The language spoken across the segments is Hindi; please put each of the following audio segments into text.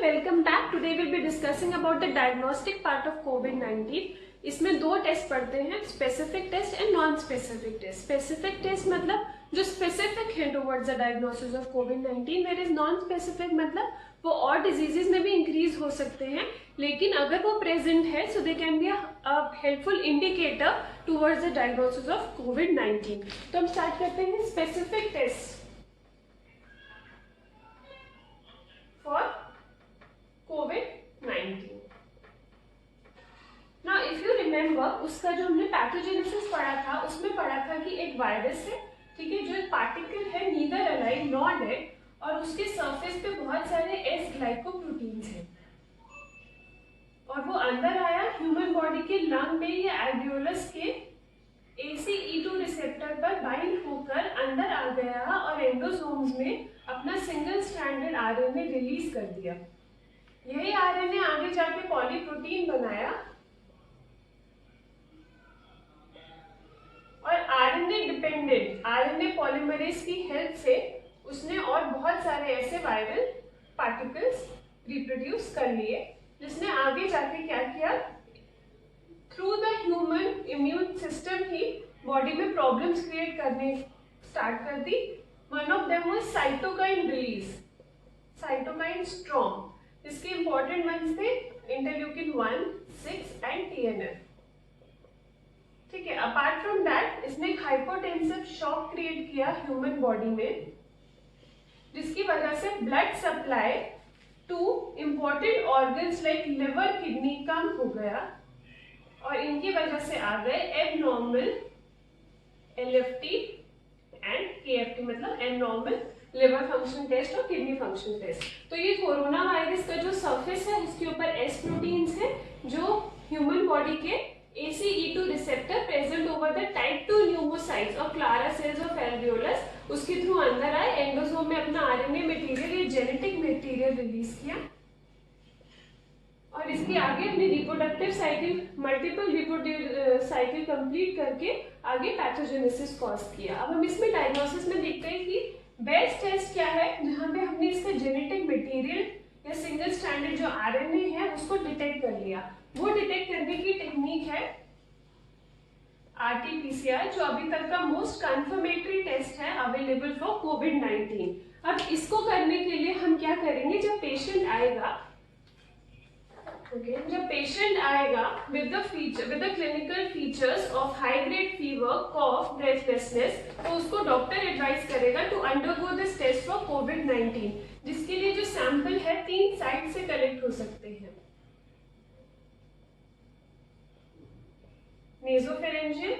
Welcome back. Today will be discussing about the diagnostic part of कोविड-19। इसमें दो टेस्ट पढ़ते हैं, specific test and non specific test. Specific test मतलब जो स्पेसिफिक है टुवर्ड्स द डायग्नोसिस ऑफ कोविड-19, वेयर इज नॉन स्पेसिफिक मतलब वो और डिजीजेस में भी इंक्रीज हो सकते हैं, लेकिन अगर वो प्रेजेंट है so they can be a helpful indicator towards the diagnosis of कोविड-19। तो हम स्टार्ट करते हैं specific test for COVID-19. Now, if you remember, उसका जो हमने पैथोजेनेसिस पढ़ा था उसमें पढ़ा था कि एक वायरस है, ठीक है, जो एक पार्टिकल है नीदर अलाइव नॉट डेड, और उसके सरफेस पे बहुत सारे एस ग्लाइकोप्रोटीन्स हैं और वो अंदर आया ह्यूमन बॉडी के लंग में या एल्वियोलस के ACE2 रिसेप्टर पर बाइंड होकर अंदर आ गया और एंडोसोम्स में अपना सिंगल स्ट्रैंडेड आरएनए रिलीज कर दिया। यही आरएनए आगे जाके पॉलीप्रोटीन बनाया और आरएनए पॉलीमरेज की हेल्प से उसने और बहुत सारे ऐसे वायरल पार्टिकल्स रिप्रोड्यूस कर लिए, जिसने आगे जाके क्या किया, through the human immune system ही बॉडी में प्रॉब्लम्स क्रिएट करने स्टार्ट कर दी। One of them was cytokine release, cytokine storm, जिसके इंपॉर्टेंट वंस थे इंटरल्यूकिन 1, 6 एंड TNF। ठीक है, अपार्ट फ्रॉम दैट इसने एक हाइपोटेंसिव शॉक क्रिएट किया ह्यूमन बॉडी में, जिसकी वजह से blood supply to important organs like liver, kidney कम हो गया और इनकी वजह से आ गए एबनॉर्मल LFT एंड KFT, मतलब एबनॉर्मल लिवर फंक्शन टेस्ट और किडनी फंक्शन टेस्ट। तो ये कोरोना वायरस का जो सरफेस है उसके ऊपर एस प्रोटीन्स है जो ह्यूमन बॉडी के ACE2 receptor present over the type 2 pneumocytes और क्लारा सेल्स ऑफ एल्वियोलस, उसके थ्रू अंदर आए, एंडोसोम में अपना RNA मटेरियल या जेनेटिक मटेरियल रिलीज किया और इसके आगे अपनी reproductive cycle, multiple reproductive cycle complete करके आगे पैथोजेनेसिस कॉज किया। अब हम इसमें डायग्नोसिस में देखते हैं कि बेस्ट टेस्ट क्या है, जहां पे हमने इसका जेनेटिक मटेरियल या सिंगल स्ट्रैंडेड जो RNA है उसको डिटेक्ट कर लिया। वो डिटेक्ट करने की टेक्निक है RT-PCR, जो अभी तक का मोस्ट कंफर्मेटरी टेस्ट है अवेलेबल फॉर कोविड-19। अब इसको करने के लिए हम क्या करेंगे, जब पेशेंट आएगा जब पेशेंट आएगा with the clinical features of high grade fever, cough, breathlessness, तो उसको डॉक्टर एडवाइस करेगा to undergo this test for कोविड-19, जिसके लिए जो सैंपल है 3 साइट से कलेक्ट हो सकते हैं, नेसोफेरेंजियल,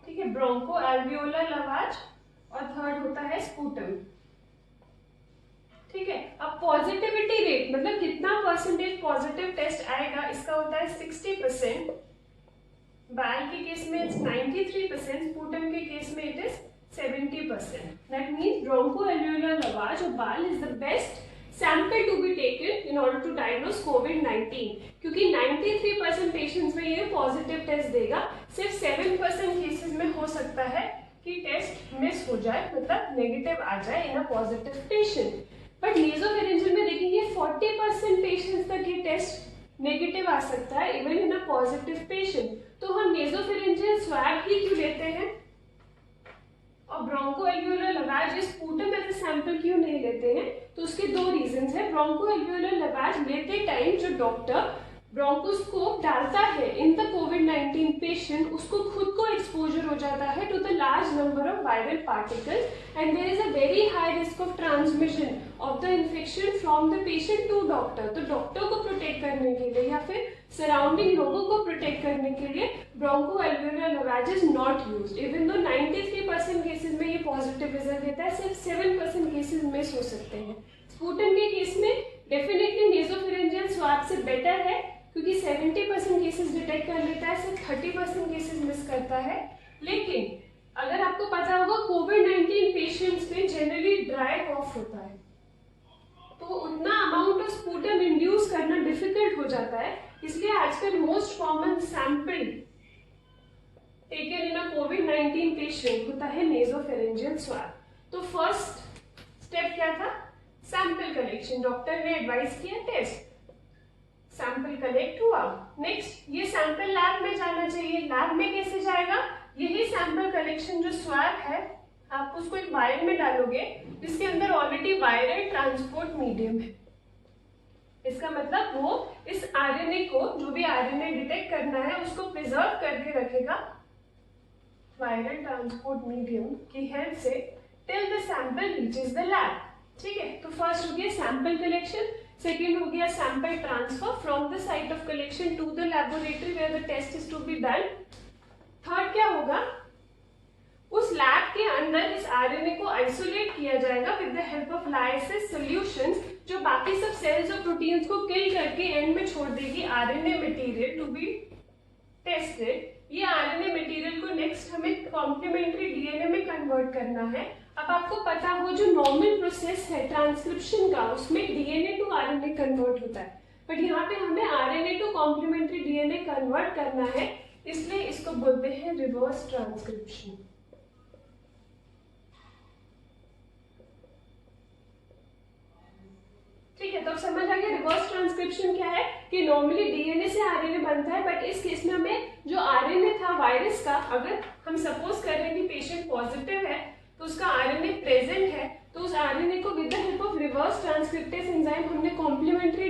ठीक है, ब्रोंको एल्वियोलर लवाज और थर्ड होता है स्पूटम। ठीक है, अब पॉजिटिविटी रेट मतलब कितना परसेंटेज पॉजिटिव टेस्ट आएगा, इसका होता है 60%, बाल के केस में 93%, स्पूटम के केस में it is 70%। That means bronchoalveolar lavage और BAL is the best sample to be taken in order to diagnose कोविड-19, क्योंकि 93% पेशेंट्स में ये पॉजिटिव टेस्ट देगा। सिर्फ 7% केसेस में हो सकता है कि टेस्ट मिस हो जाए, मतलब नेगेटिव आ जाए in a positive patient. But nasopharyngeal में देखेंगे 40% पेशेंट्स तक ये टेस्ट नेगेटिव आ सकता है even in a positive patient. तो हम नेसोफेरेंजियल स्वैब ही क्यों लेते हैं और ब्रोंकोएल्वियोलर लवाज स्पूटम एज अ सैंपल क्यों नहीं लेते हैं, तो उसके 2 रीजंस है। ब्रोंकोएल्वियोलर लवाज लेते टाइम जो डॉक्टर ब्रोंकोस्कोप डालता है इन द कोविड-19 पेशेंट, उसको खुद को एक्सपोजर हो जाता है to the large number of viral particles and there is a very high risk of transmission of the infection from the patient to doctor. तो डॉक्टर को प्रोटेक्ट करने के लिए या फिर सराउंडिंग लोगों को प्रोटेक्ट करने के लिए bronchoalveolar lavage is not used. Even though 93% cases में ये पॉजिटिव रिजल्ट देता है, सिर्फ 7% केसेस मिस हो सकते हैं। स्पूटम के केस में डेफिनेटली नेसोफेरेंजियल स्वैब से बेटर है, क्योंकि 70% केसेस डिटेक्ट कर लेता है, सिर्फ 30% केसेस मिस करता है। लेकिन अगर आपको पता होगा कोविड-19 पेशेंट्स में जनरली ड्राई कॉफ होता है, तो उतना अमाउंट ऑफ स्पूटम इंड्यूस करना डिफिकल्ट हो जाता है, इसलिए आजकल most common sample taken in a covid patient होता है नेसोफेरेंजियल स्वैब। तो फर्स्ट स्टेप क्या था, सैंपल कलेक्शन, डॉक्टर ने एडवाइस किया टेस्ट, सैंपल कलेक्ट हुआ। नेक्स्ट ये सैंपल लैब में जाना चाहिए। लैब में कैसे जाएगा? यही सैंपल कलेक्शन जो स्वैब है आप उसको एक वायर में डालोगे जिसके अंदर ऑलरेडी वायरल ट्रांसपोर्ट मीडियम है। इसका मतलब वो इस आरएनए को, जो भी आरएनए डिटेक्ट करना है, उसको प्रिजर्व करके रखेगा वायरल ट्रांसपोर्ट मीडियम की हेल्प से till the sample reaches the lab. ठीक है, तो फर्स्ट हो गया सैंपल कलेक्शन, सेकेंड हो गया sample transfer from the site of collection to the laboratory where the test is to be done. Third क्या होगा? उस लैब के अंदर इस आरएनए को आइसोलेट किया जाएगा with the help of lysis solutions, जो बाकी सब सेल्स और प्रोटीन्स को किल करके एंड में छोड़ देगी RNA material to be tested. ये आरएनए मटेरियल को नेक्स्ट हमें कॉम्प्लीमेंट्री डीएनए में कन्वर्ट करना है। अब आपको पता हो जो नॉर्मल प्रोसेस है ट्रांसक्रिप्शन का, उसमें डीएनए टू आरएनए कन्वर्ट होता है, बट यहाँ पे हमें RNA to complementary DNA convert करना है, इसलिए इसको बोलते हैं रिवर्स ट्रांसक्रिप्शन। ठीक है, तो अब समझ आ गया रिवर्स ट्रांसक्रिप्शन क्या है, कि नॉर्मली डीएनए से आरएनए बनता है, बट इस केस में हमें जो आरएनए था वायरस का, अगर हम सपोज कर रहे हैं कि पेशेंट पॉजिटिव है तो उसका आरएनए प्रेजेंट है, तो उस आरएनए को with the help of reverse transcriptase enzyme हमने कॉम्प्लीमेंट्री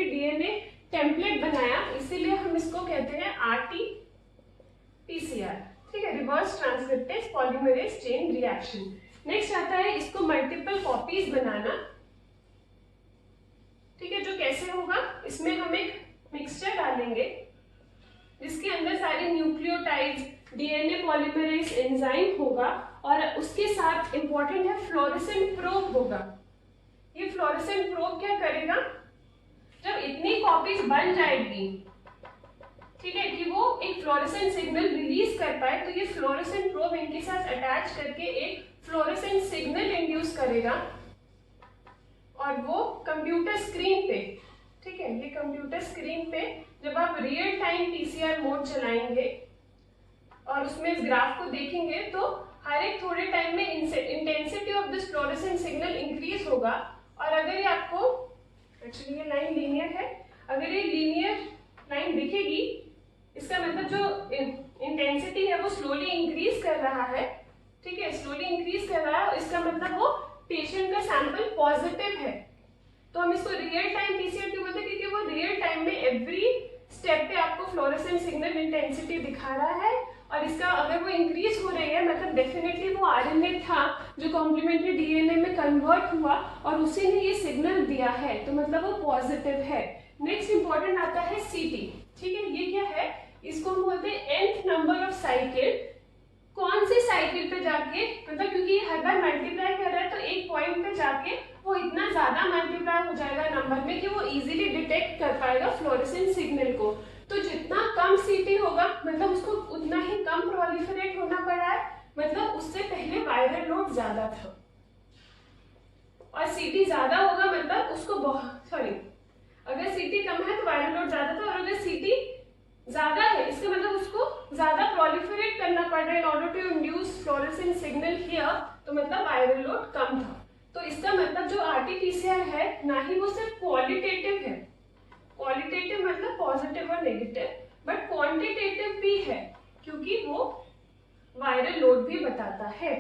डीएनए टेम्पलेट बनाया, इसीलिए हम इसको कहते हैं आरटी-पीसीआर। ठीक है, reverse transcriptase polymerase chain reaction. Next आता है इसको मल्टीपल कॉपीज बनाना। ठीक है, जो कैसे होगा, इसमें हम एक मिक्सचर डालेंगे जिसके अंदर सारे न्यूक्लियोटाइड्स, डीएनए पॉलीमरेज एंजाइम होगा, और उसके साथ इंपॉर्टेंट है फ्लोरेसेंट प्रोब होगा। ये फ्लोरेसेंट प्रोब क्या करेगा, जब इतनी कॉपीज बन जाएगी, ठीक है, कि वो एक फ्लोरेसेंट सिग्नल रिलीज कर पाए, तो ये फ्लोरेसेंट प्रोब इनके साथ अटैच करके एक फ्लोरेसेंट सिग्नल इंड्यूस करेगा, और वो कंप्यूटर स्क्रीन पे, ठीक है, ये कंप्यूटर स्क्रीन पे जब आप रियल टाइम पीसीआर मोड चलाएंगे और उसमें इस ग्राफ को देखेंगे, तो हर एक थोड़े टाइम में intensity of this fluorescent signal increase होगा। और अगर ये आपको, एक्चुअली ये लाइन लीनियर है, अगर ये लीनियर लाइन दिखेगी, इसका मतलब जो इंटेंसिटी है वो स्लोली इंक्रीज कर रहा है। ठीक है, स्लोली इंक्रीज कर रहा है, इसका मतलब वो पेशेंट का सैंपल पॉजिटिव है। तो हम इसको रियल टाइम पीसीआर क्यों बोलते हैं, क्योंकि वो रियल टाइम में एवरी स्टेप पे आपको फ्लोरेसेंट सिग्नल इंटेंसिटी दिखा रहा है, और इसका अगर वो इंक्रीज हो रही है, मतलब डेफिनेटली वो आरएनए था जो कॉम्प्लीमेंट्री डीएनए में कन्वर्ट हुआ और उसी ने ये सिग्नल दिया है, तो मतलब वो पॉजिटिव है। नेक्स्ट इंपॉर्टेंट आता है सीटी। ठीक है, ये क्या है, इसको हम बोलते हैं nth नंबर ऑफ साइकिल। कौन से साइकिल पे जाके, मतलब क्योंकि हर बार मल्टीप्लाई कर रहा है, तो एक पॉइंट पे जाके वो इतना ज्यादा मल्टीप्लाई हो जाएगा नंबर में कि वो इजीली डिटेक्ट कर पाएगा फ्लोरेसेंट सिग्नल को। तो जितना कम सीटी होगा, मतलब उसको उतना ही कम प्रोलिफरेट होना पड़ा है, मतलब उससे पहले वायरल लोड ज्यादा था, और सीटी ज्यादा होगा मतलब उसको अगर सीटी कम है तो वायरल लोड ज्यादा था, और अगर सीटी ज्यादा है इसका मतलब उसको ज्यादा प्रोलिफरेट करना पड़ रहा है in order to induce fluorescent signal here, तो मतलब वायरल लोड कम था। तो इसका मतलब जो आरटी-पीसीआर है, ना ही वो सिर्फ क्वालिटेटिव है, क्वालिटेटिव मतलब पॉजिटिव और नेगेटिव, बट क्वांटिटेटिव भी है क्योंकि वो वायरल लोड भी बताता है।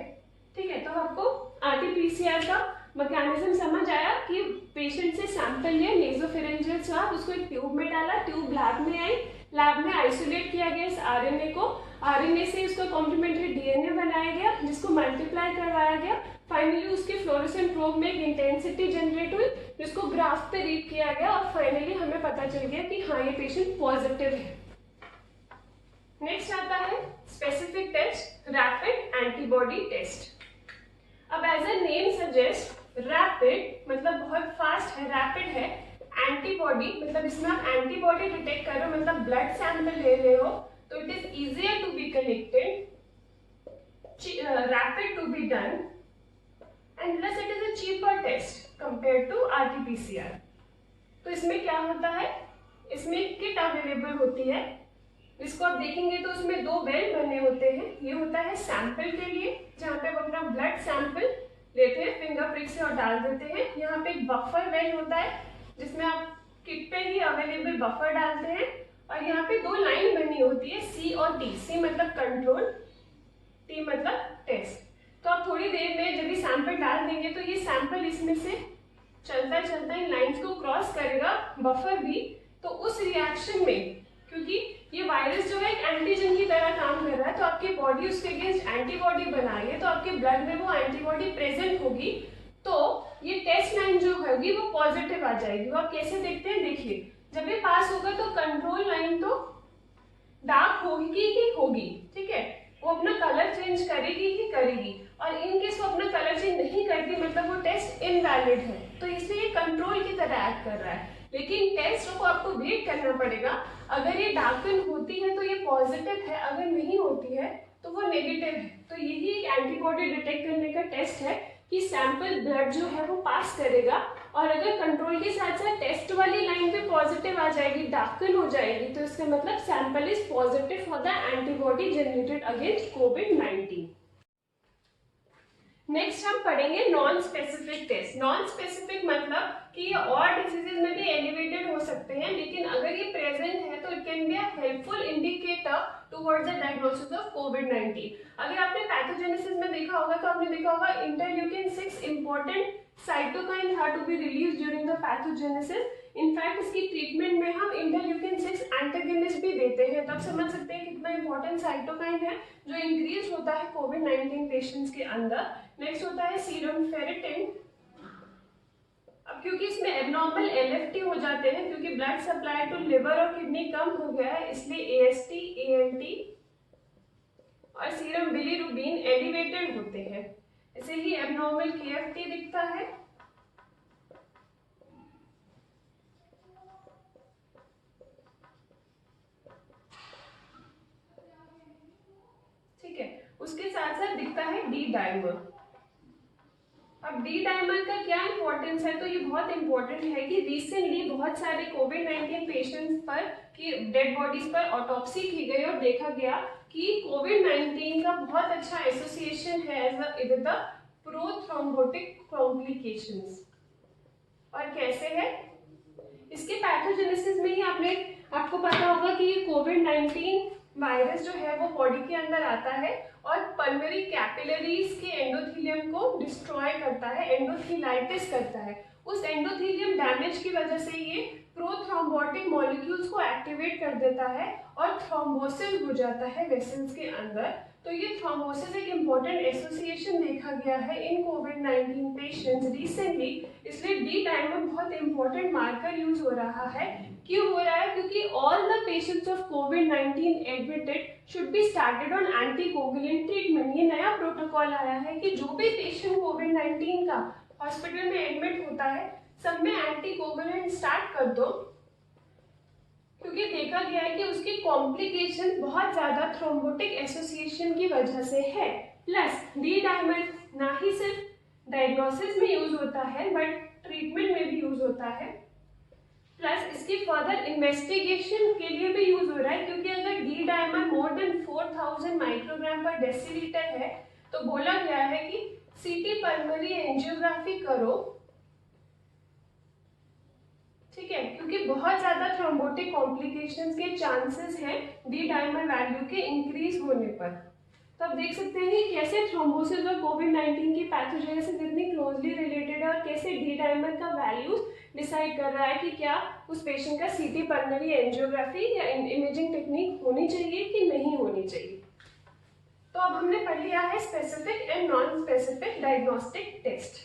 ठीक है, तो आपको आरटी-पीसीआर का मैकेनिज्म समझ आया कि पेशेंट से सैंपल लिया, नेसोफेरेंजियल स्वाब, उसको एक ट्यूब में डाला, ट्यूब लैब में आई, लैब में आइसोलेट किया गया इस आरएनए को, आरएनए से उसका कॉम्प्लीमेंट्री डीएनए बनाया गया जिसको मल्टीप्लाई करवाया गया, फाइनली उसके फ्लोरेसेंट प्रोब में एक इंटेंसिटी जनरेट हुई जिसको ग्राफ पे रीड किया गया, और फाइनली हमें पता चल गया कि हाँ ये पेशेंट पॉजिटिव है। नेक्स्ट आता है specific test, rapid antibody test. अब as a name suggest, rapid मतलब बहुत फास्ट है, रैपिड है, एंटीबॉडी मतलब इसमें आप एंटीबॉडी डिटेक्ट कर रहे हो, मतलब ब्लड सैंपल ले रहे हो, तो it is easier to be collected, rapid to be done, and plus it is a cheaper test compare to RT PCR. तो इसमें क्या होता है, इसमें किट अवेलेबल होती है, इसको आप देखेंगे तो उसमें दो बेल बने होते हैं। ये होता है सैंपल के लिए, जहाँ पे आप अपना ब्लड सैंपल लेते हैं फिंगर प्रिक से और डाल देते हैं। यहाँ पे एक बफर वेल होता है जिसमें आप किट पे ही अवेलेबल बफर डालते हैं और यहाँ पे 2 लाइन बनी होती है सी और टी। सी मतलब कंट्रोल, टी मतलब टेस्ट। तो आप थोड़ी देर में जब ये सैंपल डाल देंगे तो ये सैंपल इसमें से चलता चलता इन लाइंस को क्रॉस करेगा, बफर भी। तो उस रिएक्शन में, क्योंकि ये वायरस जो है एक एंटीजन की तरह काम कर रहा है, तो आपकी बॉडी उसके अगेंस्ट एंटीबॉडी बना रही है, तो आपके ब्लड में वो एंटीबॉडी प्रेजेंट होगी, तो ये टेस्ट लाइन जो होगी वो पॉजिटिव आ जाएगी। वो आप कैसे देखते हैं, देखिए जब ये पास होगा तो कंट्रोल लाइन तो डार्क होगी ही होगी, ठीक है, वो अपना कलर चेंज करेगी ही करेगी। और इन केस वो अपना कलर चेंज नहीं करती मतलब वो टेस्ट इनवैलिड है, तो इसलिए कंट्रोल की तरह एक्ट कर रहा है। लेकिन टेस्ट को आपको वेट करना पड़ेगा। अगर ये डार्कन होती है तो ये पॉजिटिव है, अगर नहीं होती है तो वो नेगेटिव है। तो यही एक एंटीबॉडी डिटेक्ट करने का टेस्ट है कि सैंपल ब्लड जो है वो पास करेगा, और अगर कंट्रोल के साथ साथ टेस्ट वाली लाइन पे पॉजिटिव आ जाएगी, डार्कन हो जाएगी, तो इसका मतलब sample is positive for the antibody generated against कोविड-19। नेक्स्ट हम पढ़ेंगे non specific test. Non specific मतलब कि ये और डिसीजेज में भी एलिवेटेड हो सकते हैं, लेकिन अगर ये प्रेजेंट है तो it can be a helpful indicator towards the diagnosis of कोविड-19। अगर आपने पैथोजेनेसिस में देखा होगा तो आपने देखा होगा interleukin 6 important cytokine have to be release during the pathogenesis. In fact इसकी ट्रीटमेंट में हम इंटरल्यूकिन 6 एंटागनिस्ट भी देते हैं, तब समझ सकते हैं कितना इंपॉर्टेंट साइटोकाइन है जो इंक्रीज होता है कोविड-19 पेशेंट्स के अंदर। नेक्स्ट होता है सीरम फेरिटिन। अब क्योंकि इसमें एबनॉर्मल एलएफटी हो जाते हैं, क्योंकि ब्लड सप्लाई टू लिवर और किडनी कम हो गया है, इसलिए एएसटी, एएलटी और सीरम बिलीरुबिन एलिवेटेड होते हैं। ऐसे ही एबनॉर्मल केएफटी दिखता है। ठीक है, उसके साथ साथ दिखता है डी डाइमर। अब डी डाइमर का क्या इंपॉर्टेंस है, तो ये बहुत इंपॉर्टेंट है कि रिसेंटली बहुत सारे कोविड-19 पेशेंट्स पर की डेड बॉडीज पर ऑटोप्सी की गई और देखा गया कि कोविड-19 का बहुत अच्छा एसोसिएशन है विद द प्रोथ्रोम्बोटिक कॉम्प्लिकेशंस। और कैसे है, इसके पैथोजेनेसिस में ही आपको पता होगा कि ये कोविड-19 वायरस जो है वो बॉडी के अंदर आता है और पल्मोनरी कैपिलरीज के एंडोथेलियम को डिस्ट्रॉय करता है, एंडोथेलाइटिस करता है। उस एंडोथेलियम डैमेज की वजह से ये प्रोथ्रोम्बोटिक मॉलिक्यूल्स को एक्टिवेट कर देता है और थ्रोम्बोसिस हो जाता है वेसल्स के अंदर। तो ये थ्रोम्बोसिस एक इम्पोर्टेंट एसोसिएशन देखा गया है इन कोविड-19 पेशेंट्स रिसेंटली, इसलिए डी डाइमर बहुत इंपॉर्टेंट मार्कर यूज हो रहा है। क्यों हो रहा है, क्योंकि all the patients of covid admitted should be started on anticoagulant treatment. ये नया प्रोटोकॉल आया है कि जो भी पेशेंट कोविड-19 का हॉस्पिटल में एडमिट होता है सब में एंटीकोगुलेंट स्टार्ट कर दो, क्योंकि देखा गया है कि उसकी कॉम्प्लिकेशन बहुत ज्यादा थ्रोम्बोटिक एसोसिएशन की वजह से है। प्लस डी डाइमर ना ही सिर्फ डायग्नोसिस में यूज होता है बट ट्रीटमेंट में भी यूज होता है, प्लस इसकी फर्दर इन्वेस्टिगेशन के लिए भी यूज हो रहा है, क्योंकि अगर D dimer more than 4000 microgram पर डेसीलीटर है तो बोला गया है कि सीटी पल्मोनरी एंजियोग्राफी करो, ठीक है, क्योंकि बहुत ज्यादा थ्रोम्बोटिक कॉम्प्लिकेशंस के चांसेस हैं डी डाइमर वैल्यू के इंक्रीज होने पर। तो आप देख सकते हैं कि कैसे थ्रोम्बोसिस और कोविड-19 की पैथोजेनेसिस इतनी क्लोजली रिलेटेड है और कैसे डी डाइमर का वैल्यूज डिसाइड कर रहा है कि क्या उस पेशेंट का सीटी पल्मोनरी एंजियोग्राफी या इमेजिंग टेक्निक होनी चाहिए कि नहीं होनी चाहिए। तो अब हमने पढ़ लिया है specific and non specific diagnostic test.